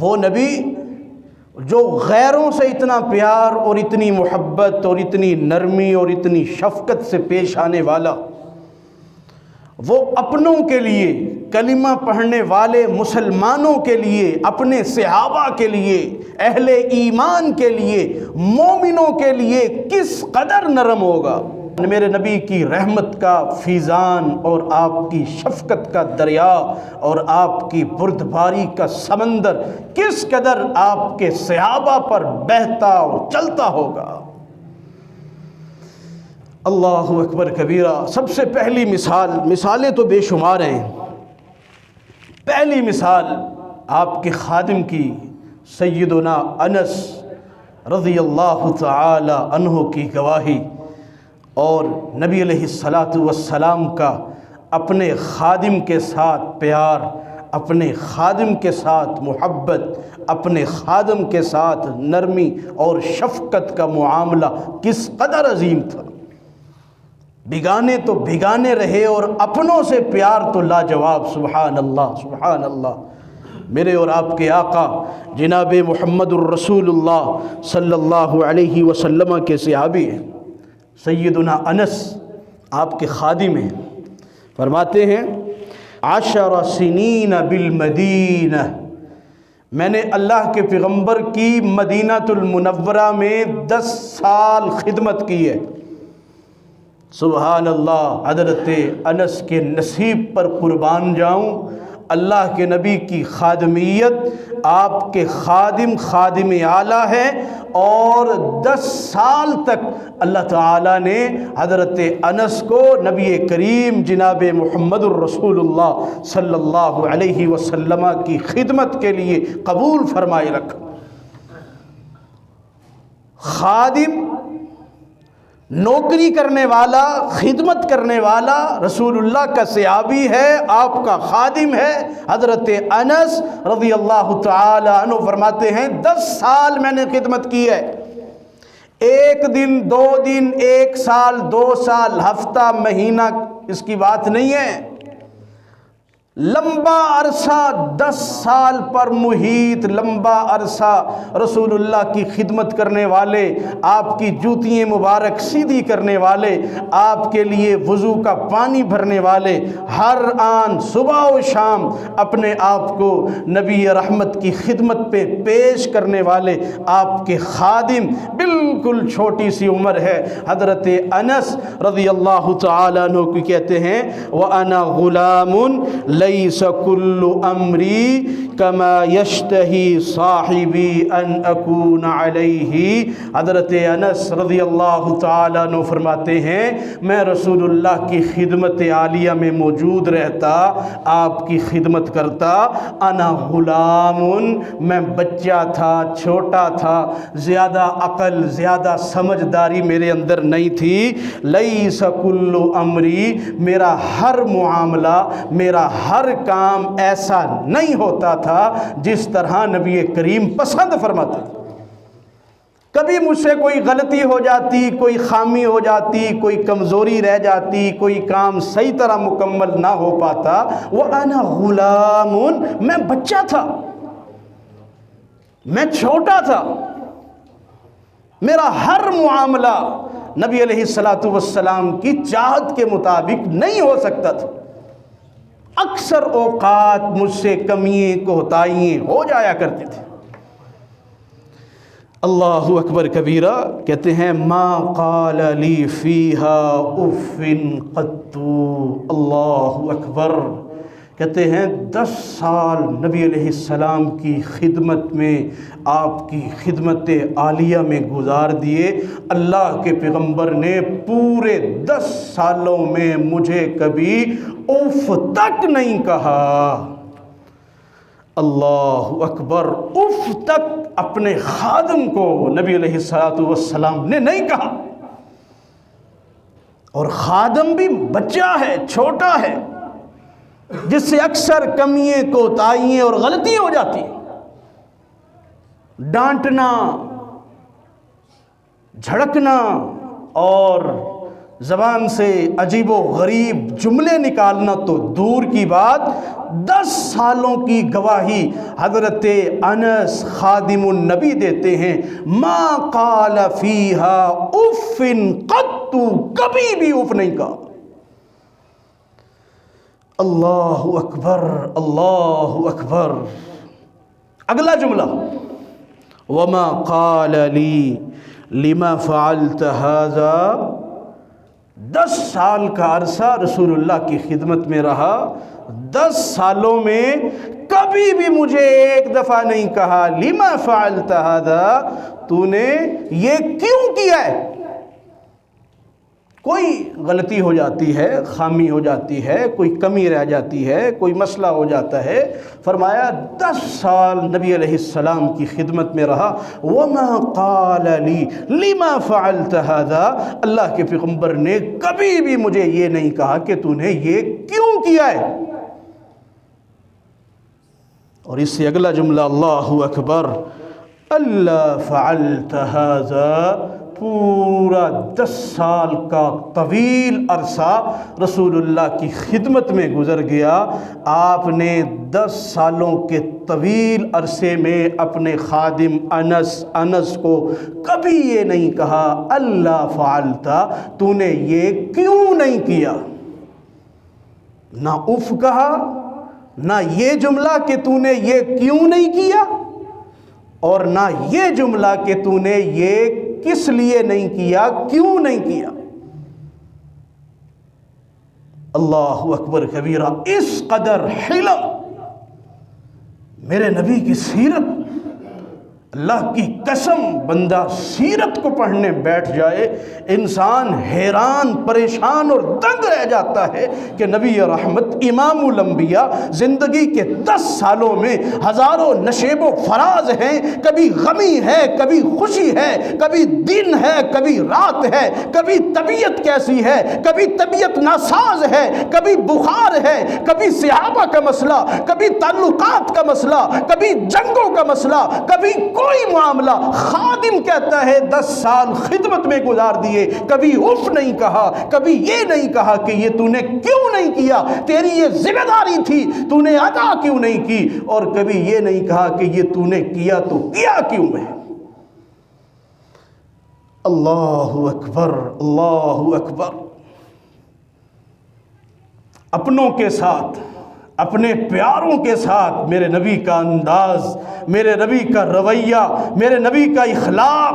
وہ نبی جو غیروں سے اتنا پیار اور اتنی محبت اور اتنی نرمی اور اتنی شفقت سے پیش آنے والا، وہ اپنوں کے لیے، کلمہ پڑھنے والے مسلمانوں کے لیے، اپنے صحابہ کے لیے، اہل ایمان کے لیے، مومنوں کے لیے کس قدر نرم ہوگا۔ میرے نبی کی رحمت کا فیضان اور آپ کی شفقت کا دریا اور آپ کی بردباری کا سمندر کس قدر آپ کے صحابہ پر بہتا اور چلتا ہوگا۔ اللہ اکبر کبیرہ۔ سب سے پہلی مثالیں تو بے شمار ہیں، پہلی مثال آپ کے خادم کی، سیدنا انس رضی اللہ تعالی عنہ کی گواہی، اور نبی علیہ السلام کا اپنے خادم کے ساتھ پیار، اپنے خادم کے ساتھ محبت، اپنے خادم کے ساتھ نرمی اور شفقت کا معاملہ کس قدر عظیم تھا۔ بیگانے تو بیگانے رہے اور اپنوں سے پیار تو لاجواب۔ سبحان اللہ، سبحان اللہ۔ میرے اور آپ کے آقا جناب محمد الرسول اللہ صلی اللہ علیہ وسلم کے صحابی ہیں، سیدنا انس آپ کے خادم ہیں۔ فرماتے ہیں 10 سنین بالمدینہ، میں نے اللہ کے پیغمبر کی مدینہ المنورہ میں 10 سال خدمت کی ہے۔ سبحان اللہ۔ حضرت انس کے نصیب پر قربان جاؤں، اللہ کے نبی کی خادمیت، آپ کے خادم اعلیٰ ہے، اور 10 سال تک اللہ تعالیٰ نے حضرت انس کو نبی کریم جناب محمد الرسول اللہ صلی اللہ علیہ وسلم کی خدمت کے لیے قبول فرمائے رکھا۔ خادم، نوکری کرنے والا، خدمت کرنے والا رسول اللہ کا صحابی ہے، آپ کا خادم ہے۔ حضرت انس رضی اللہ تعالی عنہ فرماتے ہیں 10 سال میں نے خدمت کی ہے۔ 1 دن، 2 دن، 1 سال، 2 سال، ہفتہ، مہینہ اس کی بات نہیں ہے، لمبا عرصہ 10 سال پر محیط، لمبا عرصہ رسول اللہ کی خدمت کرنے والے، آپ کی جوتیاں مبارک سیدھی کرنے والے، آپ کے لیے وضو کا پانی بھرنے والے، ہر آن صبح و شام اپنے آپ کو نبی رحمت کی خدمت پہ پیش کرنے والے آپ کے خادم، بالکل چھوٹی سی عمر ہے۔ حضرت انس رضی اللہ تعالیٰ عنہ کو کہتے ہیں وَأَنَا غُلَامٌ لَيْسَ كُلُّ أَمْرِي كَمَا يَشْتَهِي صَاحِبِي أَنْ أَكُونَ عَلَيْهِ۔ حضرت انس رضی اللہ تعالیٰ عنہ فرماتے ہیں میں رسول اللہ کی خدمت عالیہ میں موجود رہتا، آپ کی خدمت کرتا، انا غلام، میں بچہ تھا، چھوٹا تھا، زیادہ عقل، زیادہ سمجھداری میرے اندر نہیں تھی۔ لیس کل امری، میرا ہر معاملہ، میرا ہر کام ایسا نہیں ہوتا تھا جس طرح نبی کریم پسند فرماتے تھے۔ کبھی مجھ سے کوئی غلطی ہو جاتی، کوئی خامی ہو جاتی، کوئی کمزوری رہ جاتی، کوئی کام صحیح طرح مکمل نہ ہو پاتا، وَأَنَا غُلَامٌ، میں بچہ تھا، میں چھوٹا تھا، میرا ہر معاملہ نبی علیہ السلام کی چاہت کے مطابق نہیں ہو سکتا تھا۔ اکثر اوقات مجھ سے کمیاں کوتاہیاں ہو جایا کرتی تھی۔ اللہ اکبر کبیرہ۔ کہتے ہیں ما قال لی فیہا اف قط، اللہ اکبر۔ کہتے ہیں 10 سال نبی علیہ السلام کی خدمت میں، آپ کی خدمت عالیہ میں گزار دیے، اللہ کے پیغمبر نے پورے 10 سالوں میں مجھے کبھی اف تک نہیں کہا۔ اللہ اکبر۔ اف تک اپنے خادم کو نبی علیہ السلام نے نہیں کہا، اور خادم بھی بچہ ہے، چھوٹا ہے، جس سے اکثر کمیاں کوتاہیاں اور غلطیاں ہو جاتی ہیں۔ ڈانٹنا، جھڑکنا اور زبان سے عجیب و غریب جملے نکالنا تو دور کی بات، 10 سالوں کی گواہی حضرت انس خادم النبی دیتے ہیں، ما قال فیہا اف قط، کبھی بھی اف نہیں کہا۔ اللہ اکبر، اللہ اکبر۔ اگلا جملہ، وما قال لی لما فعلت هذا، 10 سال کا عرصہ رسول اللہ کی خدمت میں رہا، 10 سالوں میں کبھی بھی مجھے ایک دفعہ نہیں کہا لما فعلت هذا، تو نے یہ کیوں کیا ہے؟ کوئی غلطی ہو جاتی ہے، خامی ہو جاتی ہے، کوئی کمی رہ جاتی ہے، کوئی مسئلہ ہو جاتا ہے، فرمایا 10 سال نبی علیہ السلام کی خدمت میں رہا، وما قال لی لما فعلت هذا، اللہ کے پیغمبر نے کبھی بھی مجھے یہ نہیں کہا کہ تو نے یہ کیوں کیا ہے۔ اور اس سے اگلا جملہ، اللہ اکبر، اللہ فعلت هذا، پورا 10 سال کا طویل عرصہ رسول اللہ کی خدمت میں گزر گیا، آپ نے 10 سالوں کے طویل عرصے میں اپنے خادم انس کو کبھی یہ نہیں کہا اللہ فعلتا، تو نے یہ کیوں نہیں کیا، نہ اف کہا، نہ یہ جملہ کہ تو نے یہ کیوں نہیں کیا، اور نہ یہ جملہ کہ تو نے یہ کس لیے نہیں کیا، کیوں نہیں کیا۔ اللہ اکبر کبیرہ، اس قدر حلم میرے نبی کی سیرت، اللہ کی قسم، بندہ سیرت کو پڑھنے بیٹھ جائے انسان حیران پریشان اور دنگ رہ جاتا ہے کہ نبی رحمت امام الانبیاء زندگی کے 10 سالوں میں ہزاروں نشیب و فراز ہیں، کبھی غمی ہے، کبھی خوشی ہے، کبھی دن ہے، کبھی رات ہے، کبھی طبیعت کیسی ہے، کبھی طبیعت ناساز ہے، کبھی بخار ہے، کبھی صحابہ کا مسئلہ، کبھی تعلقات کا مسئلہ، کبھی جنگوں کا مسئلہ، کبھی کوئی معاملہ۔ خادم کہتا ہے 10 سال خدمت میں گزار دیے، کبھی اف نہیں کہا، کبھی یہ نہیں کہا کہ یہ تو نے کیوں نہیں کیا، تیری یہ ذمہ داری تھی، تو نے ادا کیوں نہیں کی، اور کبھی یہ نہیں کہا کہ یہ تو نے کیا تو کیا کیوں ہے۔ اللہ اکبر، اللہ اکبر۔ اپنوں کے ساتھ، اپنے پیاروں کے ساتھ میرے نبی کا انداز، میرے نبی کا رویہ، میرے نبی کا اخلاق،